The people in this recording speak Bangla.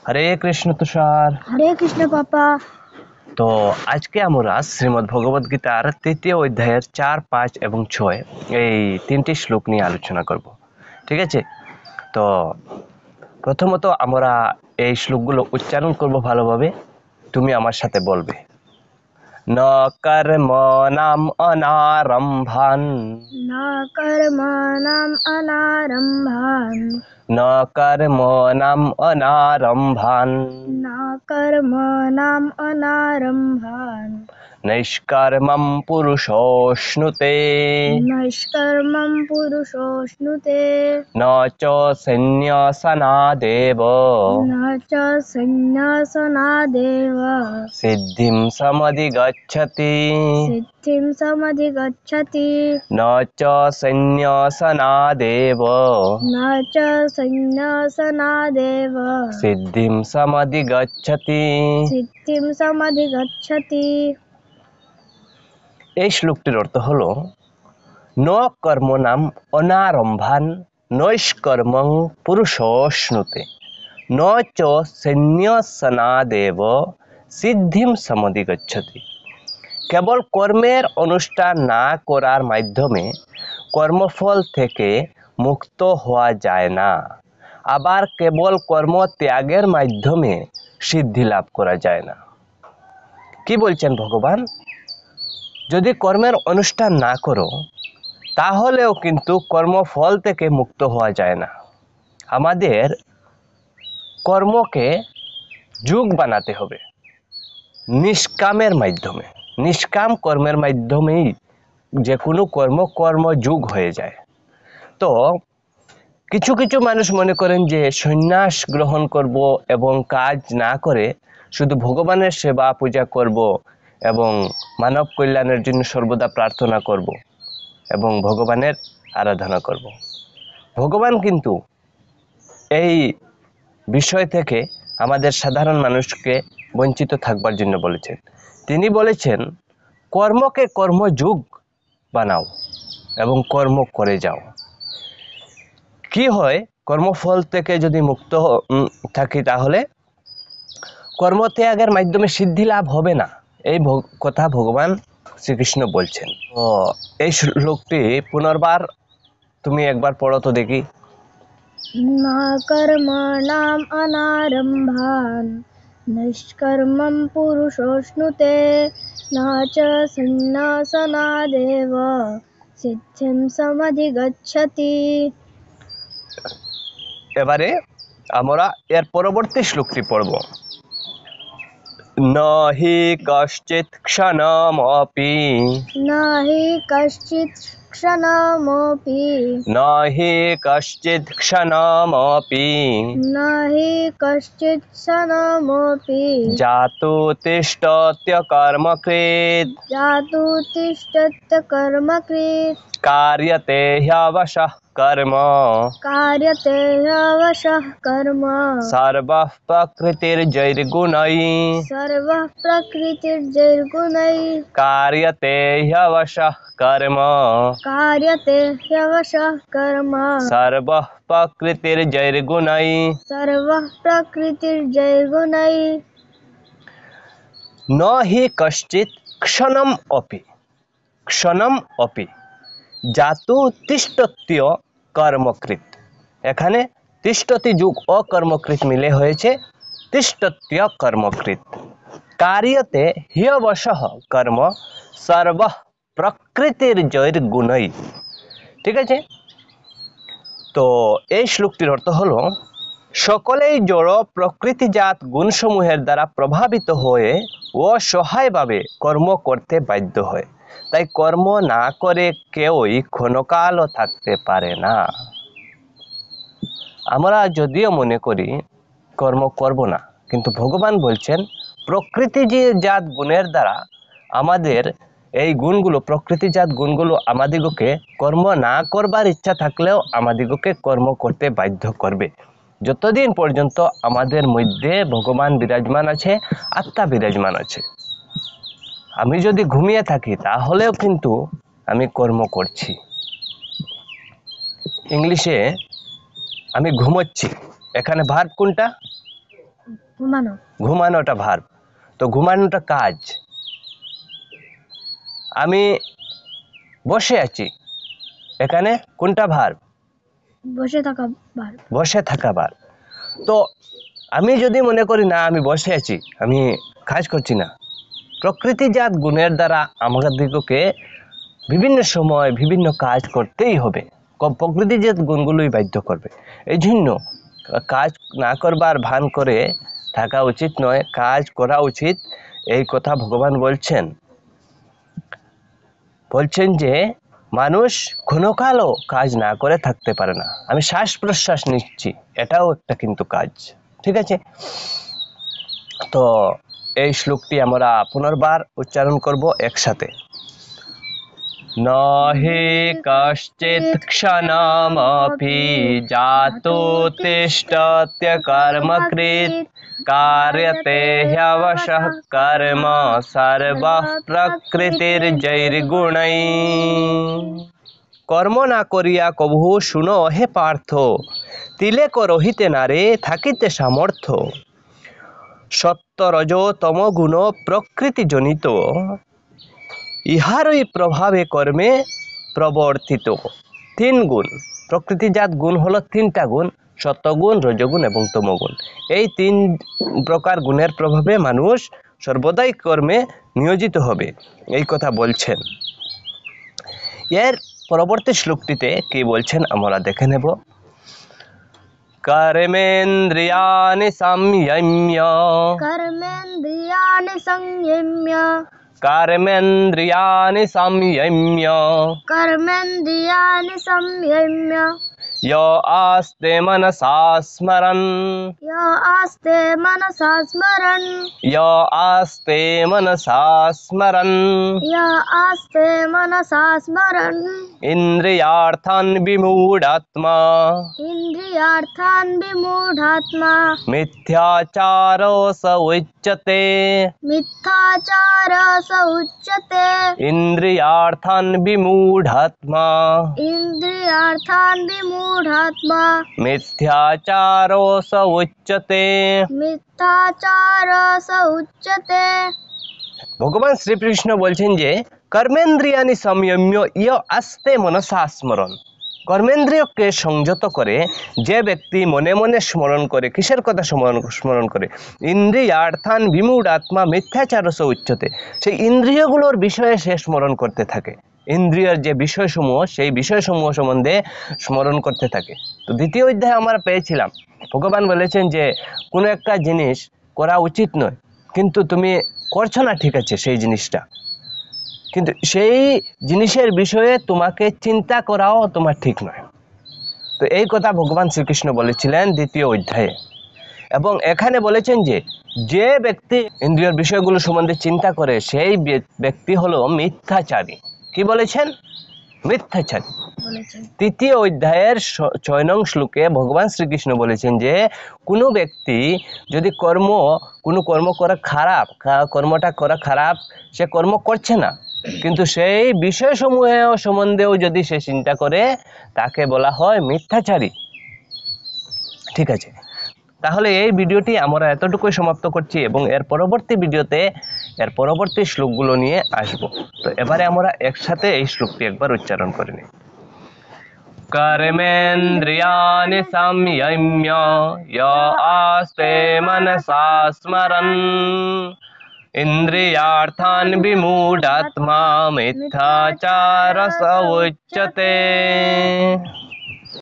হরে কৃষ্ণ তুষার। হরে কৃষ্ণ পাপা। তো আজকে আমরা শ্রীমদ্ ভগবদ গীতার ৩য় অধ্যায়ের ৪, ৫ এবং ৬ এই ৩টি শ্লোক নিয়ে আলোচনা করব। ঠিক আছে, তো প্রথমত আমরা এই শ্লোকগুলো উচ্চারণ করব ভালোভাবে। তুমি আমার সাথে বলবে, ন কর্মণাম অনারম্ভান, ন কর্মণাম অনারম্ভান, ন কর্মণাম অনারম্ভান, ন কর্মণাম অনারম্ভান, নৈষ্কর্মম পুরুষোষ্ণুতে, নৈষ্কর্মং পুরুষোষ্ণুতে, ন চ সন্ন্যাসনাদেব, ন চ সন্ন্যাসনাদেব সিদ্ধিম সমধিগচ্ছতি, সিদ্ধিং সমধিগচ্ছতি, ন চ সন্ন্যাসনাদেব, ন চ সন্ন্যাসনাদেব সিদ্ধিম সমধিগচ্ছতি। সিদ্ধিং সমধিগচ্ছতি। এই শ্লোকটির অর্থ হলো, ন কর্মণাম অনারম্ভান নৈষ্কর্মং পুরুষোষ্ণুতে, ন চ সন্ন্যাসনাদেব সিদ্ধিম সমধিগচ্ছতি। কেবল কর্মের অনুষ্ঠান না করার মাধ্যমে কর্মফল থেকে মুক্ত হওয়া যায় না, আবার কেবল কর্ম ত্যাগের মাধ্যমে সিদ্ধি লাভ করা যায় না। কি বলছেন ভগবান? যদি কর্মের অনুষ্ঠান না করো তাহলেও কিন্তু কর্মফল থেকে মুক্ত হওয়া যায় না। আমাদের কর্মকে যোগ বানাতে হবে নিষ্কামের মাধ্যমে। নিষ্কাম কর্মের মাধ্যমেই যে কোনো কর্মযোগ হয়ে যায়। তো কিছু কিছু মানুষ মনে করেন যে সন্ন্যাস গ্রহণ করব এবং কাজ না করে শুধু ভগবানের সেবা পূজা করব এবং মানব কল্যাণের জন্য সর্বদা প্রার্থনা করব এবং ভগবানের আরাধনা করব। ভগবান কিন্তু এই বিষয় থেকে আমাদের সাধারণ মানুষকে বঞ্চিত থাকবার জন্য বলেছেন। তিনি বলেছেন, কর্মকে কর্মযোগ বানাও এবং কর্ম করে যাও। কি হয়, কর্মফল থেকে যদি মুক্ত থাকি তাহলে কর্মত্যাগের মাধ্যমে সিদ্ধি লাভ হবে না, এই কথা ভগবান শ্রীকৃষ্ণ বলছেন। তো এই শ্লোকটি পুনর্বার তুমি একবার পড়ো তো দেখি। ন কর্মণাম অনারম্ভান নৈষ্কর্মং পুরুষোষ্ণুতে, ন চ সন্ন্যাসনাদেব সিদ্ধিং সমধিগচ্ছতি। এবারে আমরা এর পরবর্তী শ্লোকটি পড়ব। ন হি কশ্চিৎ ক্ষণমপি, ন হি কশ্চিৎ ক্ষণমপি, ন হি কশ্চিৎ ক্ষণমপি, ন হি কশ্চিৎ ক্ষণমপি জাতু তিষ্ঠত্য কর্মকৃৎ, জাতু তিষ্ঠত্য কর্মকৃৎ, কার্যতে হ্যবশঃ কর্ম, কার্যতে হ্যবশঃ কর্ম, সর্বঃ প্রকৃতির্জৈর্গুণৈঃ, সর্বঃ প্রকৃতির্জৈর্গুণৈঃ, কার্যতে হ্যবশঃ কর্ম, কার্যতে হ্যবশঃ কর্ম, সর্বঃ প্রকৃতির্জৈর্গুণৈঃ। সর্বঃ প্রকৃতির্জৈর্গুণৈঃ। ন হি কশ্চিৎ ক্ষণম অপি, ক্ষণম অপি জাতু তিষ্ঠত্য কর্মকৃৎ। এখানে তিষ্ঠতি যুগ অকর্মকৃৎ মিলে হয়েছে তিষ্ঠত্য কর্মকৃৎ, কার্যতে হ্যবশঃ কর্ম, সর্বঃ প্রকৃতির্জৈর্গুণৈঃ। ঠিক আছে, তো এই শ্লোকটির অর্থ হলো, সকলেই জড় প্রকৃতিজাত গুণসমূহের দ্বারা প্রভাবিত হয়ে অসহায়ভাবে কর্ম করতে বাধ্য হয়। তাই কর্ম না করে কেউই ক্ষণকালও থাকতে পারে না। আমরা যদিও মনে করি কর্ম করব না, কিন্তু ভগবান বলছেন প্রকৃতিজাত গুণের দ্বারা আমাদের এই গুণগুলো, প্রকৃতিজাত গুণগুলো আমাদিগকে কর্ম না করবার ইচ্ছা থাকলেও আমাদিগকে কর্ম করতে বাধ্য করবে। যতদিন পর্যন্ত আমাদের মধ্যে ভগবান বিরাজমান আছে, আত্মা বিরাজমান আছে। আমি যদি ঘুমিয়ে থাকি তাহলেও কিন্তু আমি কর্ম করছি। ইংলিশে আমি ঘুমোচ্ছি, এখানে ভার্ব কোনটা? ঘুমানো। ঘুমানোটা ভার্ব। তো ঘুমানোটা কাজ। আমি বসে আছি, এখানে কোনটা ভার্ব? বসে থাকা ভার্ব। বসে থাকা ভার্ব। তো আমি যদি মনে করি না আমি বসে আছি, আমি কাজ করছি না, প্রকৃতিজাত গুণের দ্বারা আমাদেরকে বিভিন্ন সময় বিভিন্ন কাজ করতেই হবে। প্রকৃতিজাত গুণগুলোই বাধ্য করবে। এই জন্য কাজ না করবার ভান করে থাকা উচিত নয়, কাজ করা উচিত। এই কথা ভগবান বলছেন যে মানুষ ক্ষণকালও কাজ না করে থাকতে পারে না। আমি শ্বাস প্রশ্বাস নিচ্ছি, এটাও একটা কিন্তু কাজ। ঠিক আছে, তো এই শ্লোকটি আমরা পুনর্বার উচ্চারণ করব একসাথে। নহি কশ্চিৎ ক্ষণমপি জাতো তিষ্ঠত্য কর্মকৃৎ কার্যতে হ্যবশঃ কর্ম সর্বঃ প্রকৃতির্জৈর্গুণৈ। কর্ম না করিয়া কভু শুনো হে পার্থ, তিলেক রহিতে নারে থাকিতে সামর্থ্য। সত্য রজ তম গুণ প্রকৃতিজনিত, ইহারই প্রভাবে কর্মে প্রবর্তিত। তিন গুণ, প্রকৃতিজাত গুণ হলো তিনটা গুণ, সত্যগুণ, রজগুণ এবং তমগুণ। এই তিন প্রকার গুণের প্রভাবে মানুষ সর্বদাই কর্মে নিয়োজিত হবে, এই কথা বলছেন। এর পরবর্তী শ্লোকটিতে কি বলছেন আমরা দেখে নেব। কর্মেন্দ্রিয়াণি সংযম্য, কর্মেন্দ্রিয়াণি সংযম্য, কর্মেন্দ্রিয়াণি সংযম্য, কর্মেন্দ্রিয়াণি সংযম্য, यो आस्ते मनसा स्मरन्, यो आस्ते मनसा स्मरन्, यो आस्ते मनसा स्मरन्, यो आस्ते मनसा स्मरन्, इन्द्रियार्थान् विमूढात्मा, इन्द्रियार्थान् विमूढात्मा, मिथ्याचारो स उच्यते, मिथ्याचार स उच्यते, इन्द्रियार्थान् विमूढात्मा, इन्द्रियार्थान् विमूढात्मा, मिथ्याचारो स उच्यते। मिथ्याचार स उच्यते। ভগবান শ্রীকৃষ্ণ বলছেন যে কর্মেন্দ্রিয়ানি সংযম্য ইয় আস্তে মনসা স্মরণ। কর্মেন্দ্রিয়কে সংযত করে যে ব্যক্তি মনে মনে স্মরণ করে, কিসের কথা স্মরণ করে? ইন্দ্রিয়ার্থান বিমূঢ়াত্মা মিথ্যাচারস উচ্যতে। সেই ইন্দ্রিয়গুলোর বিষয়ে সে স্মরণ করতে থাকে, ইন্দ্রিয়ের যে বিষয়সমূহ সেই বিষয়সমূহ সম্বন্ধে স্মরণ করতে থাকে। তো দ্বিতীয় অধ্যায়ে আমরা পেয়েছিলাম ভগবান বলেছেন যে কোনো একটা জিনিস করা উচিত নয়, কিন্তু তুমি করছো না, ঠিক আছে সেই জিনিসটা, কিন্তু সেই জিনিসের বিষয়ে তোমাকে চিন্তা করাও তোমার ঠিক নয়। তো এই কথা ভগবান শ্রীকৃষ্ণ বলেছিলেন দ্বিতীয় অধ্যায়ে। এবং এখানে বলেছেন যে যে ব্যক্তি ইন্দ্রিয়ের বিষয়গুলো সম্বন্ধে চিন্তা করে সেই ব্যক্তি হলো মিথ্যাচারী। কি বলেছেন? মিথ্যাচারী। তৃতীয় অধ্যায়ের 6 নং শ্লোকে ভগবান শ্রীকৃষ্ণ বলেছেন যে কোনো ব্যক্তি যদি কোনো কর্ম করা খারাপ, কর্মটা করা খারাপ, সে কর্ম করছে না, কিন্তু সেই বিষয়সমূহ সম্বন্ধেও যদি সে চিন্তা করে, তাকে বলা হয় মিথ্যাচারী। ঠিক আছে, তাহলে এই ভিডিওটি আমরা এতটুকুই সমাপ্ত করছি এবং এর পরবর্তী ভিডিওতে এর পরবর্তী শ্লোকগুলো নিয়ে আসব। তো এবারে আমরা একসাথে এই শ্লোকটি একবার উচ্চারণ করে নিই। कर्मेन्द्रियाणि संयम्य य आस्ते मनसा स्मरन् इन्द्रियार्थान् विमूढात्मा मिथ्याचारः स उच्यते।